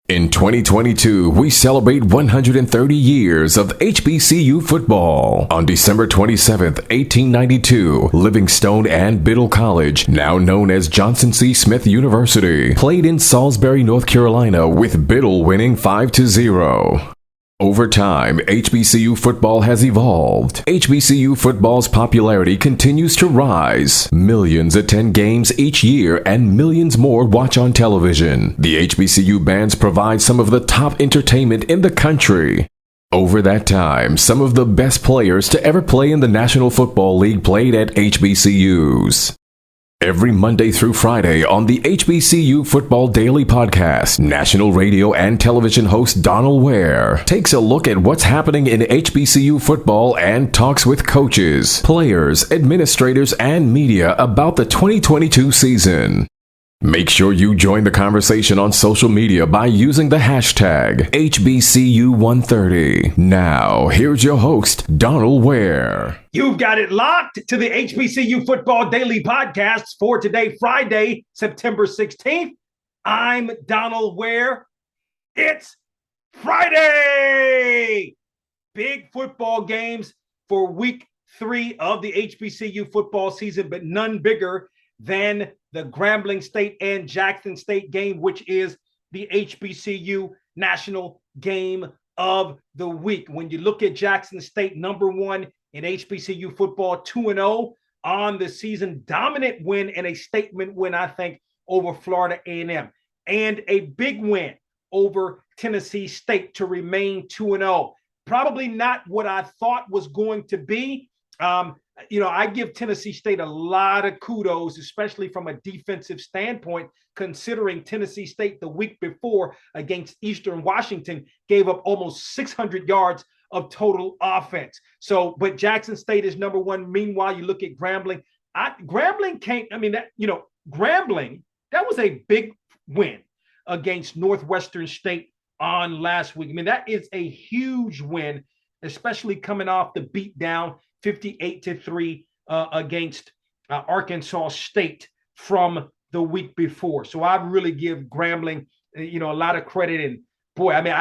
In 2022, we celebrate 130 years of HBCU football. On December 27th, 1892, Livingstone and Biddle College, now known as Johnson C. Smith University, played in Salisbury, North Carolina, with Biddle winning 5-0. Over time, HBCU football has evolved. HBCU football's popularity continues to rise. Millions attend games each year and millions more watch on television. The HBCU bands provide some of the top entertainment in the country. Over that time, some of the best players to ever play in the National Football League played at HBCUs. Every Monday through Friday on the HBCU Football Daily Podcast, national radio and television host Donal Ware takes a look at what's happening in HBCU football and talks with coaches, players, administrators, and media about the 2022 season. Make sure you join the conversation on social media by using the hashtag HBCU130. Now, here's your host, Donal Ware. You've got it locked to the HBCU Football Daily Podcasts for today, Friday, September 16th. I'm Donal Ware. It's Friday! Big football games for week 3 of the HBCU football season, but none bigger than the Grambling State and Jackson State game, which is the HBCU National Game of the week. When you look at Jackson State, number 1 in HBCU football, 2-0 on the season, dominant win and a statement win, I think, over Florida A&M, and a big win over Tennessee State to remain 2-0. Probably not what I thought was going to be. I give Tennessee State a lot of kudos, especially from a defensive standpoint, considering Tennessee State the week before against Eastern Washington gave up almost 600 yards of total offense. But Jackson State is number 1. Meanwhile, you look at Grambling. Grambling, that was a big win against Northwestern State on last week. I mean, that is a huge win, especially coming off the beatdown 58-3 against Arkansas State from the week before. So I really give Grambling, a lot of credit. And boy, I mean,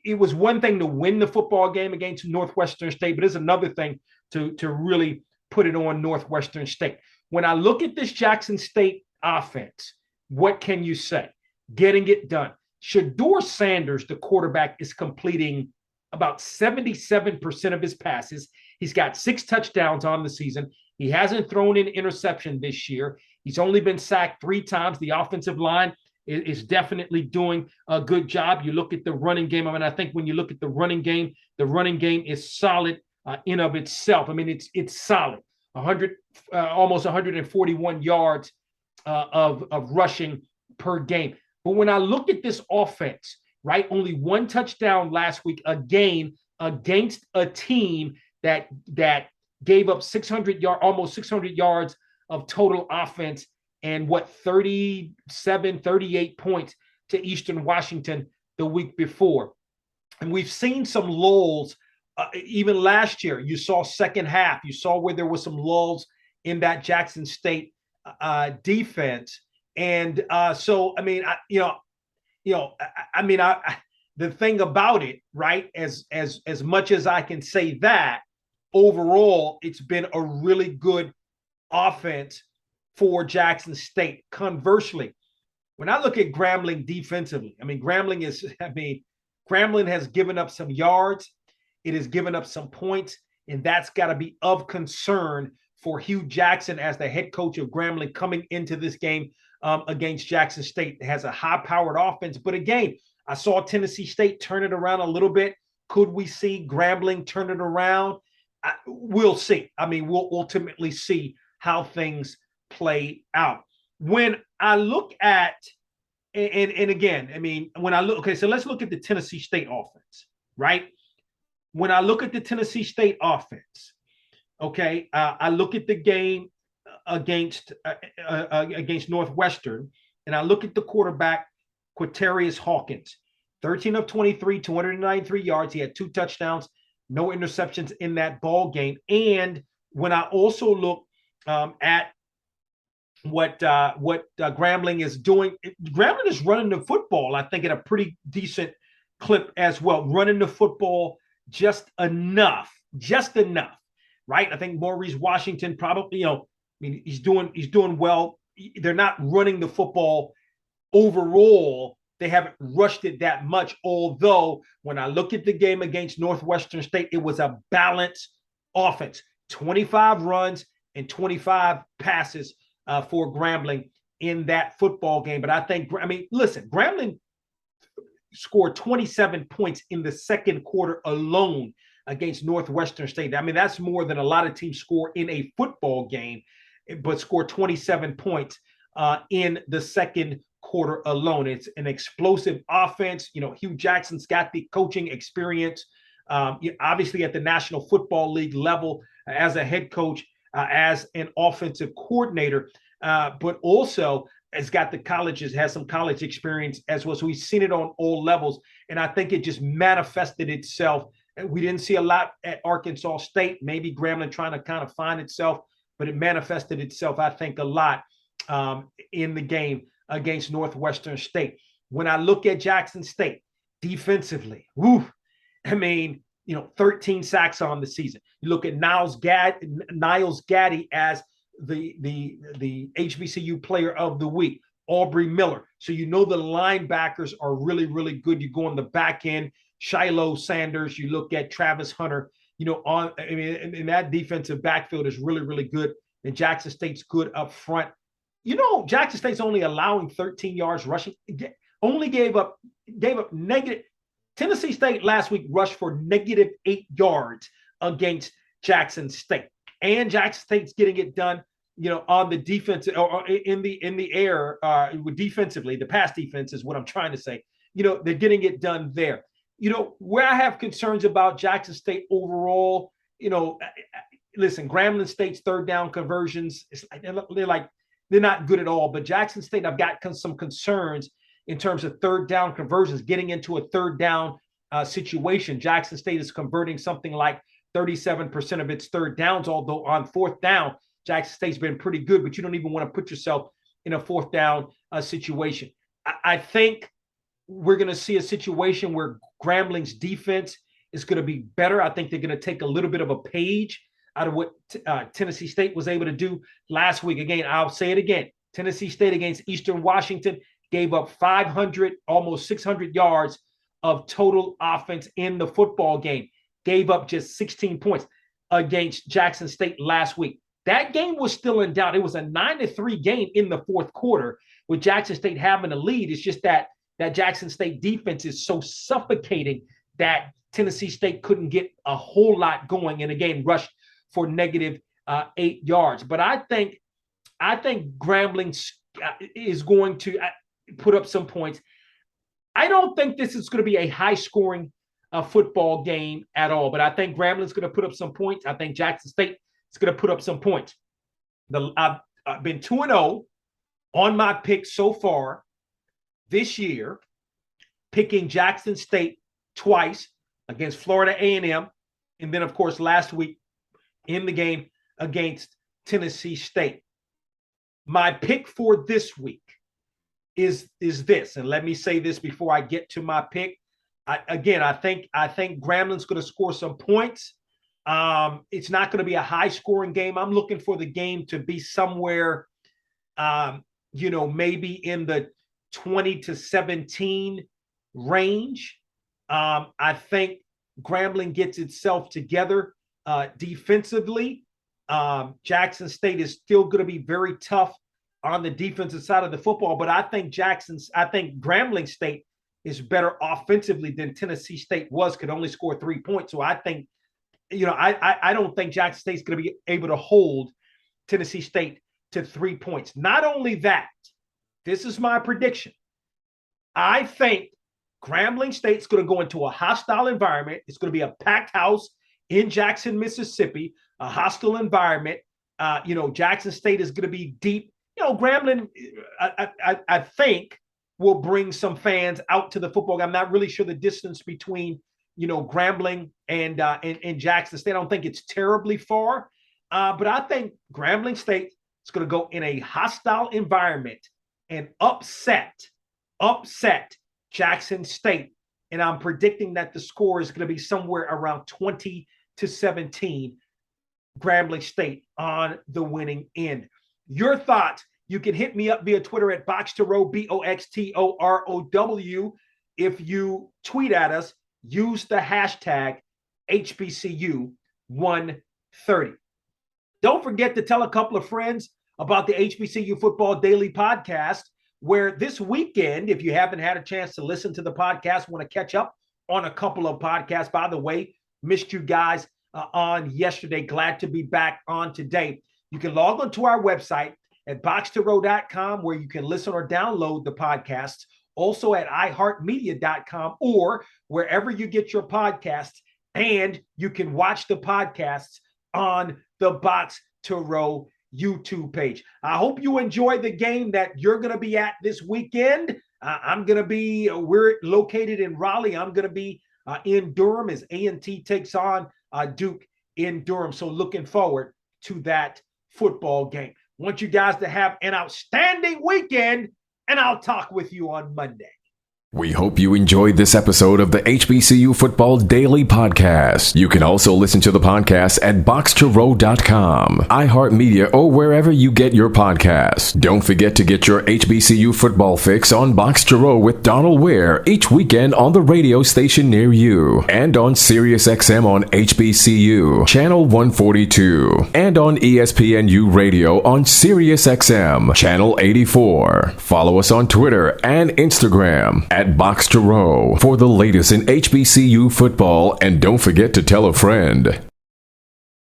it was one thing to win the football game against Northwestern State, but it's another thing to really put it on Northwestern State. When I look at this Jackson State offense, what can you say? Getting it done. Shedeur Sanders, the quarterback, is completing about 77% of his passes. He's got 6 touchdowns on the season. He hasn't thrown an interception this year. He's only been sacked 3 times. The offensive line is definitely doing a good job. You look at the running game. I mean, I think when you look at the running game is solid in of itself. I mean, it's solid. Almost 141 yards of rushing per game. But when I look at this offense, right, only 1 touchdown last week, again against a team that gave up almost 600 yards of total offense, and 38 points to Eastern Washington the week before. And we've seen some lulls even last year. You saw second half. You saw where there was some lulls in that Jackson State defense. And so, I mean, the thing about it, right, as much as I can say that, overall, it's been a really good offense for Jackson State. Conversely, when I look at Grambling defensively, Grambling has given up some yards. It has given up some points, and that's got to be of concern for Hugh Jackson as the head coach of Grambling coming into this game against Jackson State. It has a high-powered offense, but again, I saw Tennessee State turn it around a little bit. Could we see Grambling turn it around? We'll see. I mean, we'll ultimately see how things play out. When I look at, and again, I mean, when I look, okay, so let's look at the Tennessee State offense, right? When I look at the Tennessee State offense, okay, I look at the game against Northwestern, and I look at the quarterback, Quaterius Hawkins, 13 of 23, 293 yards. He had 2 touchdowns, no interceptions in that ball game. And when I also look at Grambling is doing. Grambling is running the football, I think, at a pretty decent clip as well. Running the football just enough, right? I think Maurice Washington probably, I mean, he's doing well. They're not running the football overall. They haven't rushed it that much. Although when I look at the game against Northwestern State, it was a balanced offense: 25 runs and 25 passes for Grambling in that football game. But I think, listen, Grambling scored 27 points in the second quarter alone against Northwestern State. I mean, that's more than a lot of teams score in a football game, but scored 27 points in the second quarter alone. It's an explosive offense. Hugh Jackson's got the coaching experience, obviously at the National Football League level as a head coach, as an offensive coordinator, but also has got has some college experience as well. So we've seen it on all levels. And I think it just manifested itself. We didn't see a lot at Arkansas State, maybe Grambling trying to kind of find itself, but it manifested itself, I think, a lot in the game against Northwestern State. When I look at Jackson State defensively, 13 sacks on the season. You look at Niles Gaddy as the HBCU Player of the Week, Aubrey Miller. So the linebackers are really, really good. You go on the back end, Shiloh Sanders. You look at Travis Hunter. And that defensive backfield is really, really good. And Jackson State's good up front. Jackson State's only allowing 13 yards rushing. Only gave up negative. Tennessee State last week rushed for -8 yards against Jackson State. And Jackson State's getting it done, on the defense or in the air defensively. The pass defense is what I'm trying to say. They're getting it done there. Where I have concerns about Jackson State overall, listen, Grambling State's third down conversions, they're not good at all. But Jackson State, I've got some concerns in terms of third down conversions, getting into a third down situation. Jackson State is converting something like 37% of its third downs, although on fourth down, Jackson State's been pretty good, but you don't even want to put yourself in a fourth down situation. I think we're going to see a situation where Grambling's defense is going to be better. I think they're going to take a little bit of a page out of what Tennessee State was able to do last week. Again, I'll say it again. Tennessee State against Eastern Washington gave up 500, almost 600 yards of total offense in the football game. Gave up just 16 points against Jackson State last week. That game was still in doubt. It was a 9-3 game in the fourth quarter with Jackson State having a lead. It's just that Jackson State defense is so suffocating that Tennessee State couldn't get a whole lot going, and again rushed for -8 yards. But I think Grambling is going to put up some points. I don't think this is going to be a high-scoring football game at all, but I think Grambling's going to put up some points. I think Jackson State is going to put up some points. I've been 2-0 on my picks so far this year, picking Jackson State twice against Florida A&M, and then, of course, last week in the game against Tennessee State. My pick for this week is this, and let me say this before I get to my pick. I think Grambling's going to score some points. It's not going to be a high-scoring game. I'm looking for the game to be somewhere, maybe in the 20-17 range. I think Grambling gets itself together defensively. Jackson State is still going to be very tough on the defensive side of the football, but I think Grambling State is better offensively than Tennessee State was, could only score 3 points. So I think, I don't think Jackson State's going to be able to hold Tennessee State to 3 points. Not only that, this is my prediction. I think Grambling State's going to go into a hostile environment. It's going to be a packed house in Jackson, Mississippi, a hostile environment. Jackson State is going to be deep. Grambling, I think, will bring some fans out to the football game. I'm not really sure the distance between, Grambling and Jackson State. I don't think it's terribly far, but I think Grambling State is going to go in a hostile environment and upset Jackson State. And I'm predicting that the score is going to be somewhere around 20-17, Grambling State on the winning end. Your thoughts, you can hit me up via Twitter at Boxtorow, BOXTOROW. If you tweet at us, use the hashtag HBCU130. Don't forget to tell a couple of friends about the HBCU Football Daily Podcast, where this weekend, if you haven't had a chance to listen to the podcast, want to catch up on a couple of podcasts. By the way, missed you guys on yesterday. Glad to be back on today. You can log on to our website at boxtorow.com, where you can listen or download the podcasts. Also at iHeartMedia.com or wherever you get your podcasts. And you can watch the podcasts on the Box to Row YouTube page. I hope you enjoy the game that you're going to be at this weekend. We're located in Raleigh. I'm going to be in Durham as A&T takes on Duke in Durham. So looking forward to that football game. Want you guys to have an outstanding weekend, and I'll talk with you on Monday. We hope you enjoyed this episode of the HBCU Football Daily Podcast. You can also listen to the podcast at boxtorow.com, iHeartMedia, or wherever you get your podcasts. Don't forget to get your HBCU football fix on Box to Row with Donal Ware each weekend on the radio station near you, and on SiriusXM on HBCU, Channel 142, and on ESPNU Radio on SiriusXM, Channel 84. Follow us on Twitter and Instagram at Box to Row for the latest in HBCU football, and don't forget to tell a friend.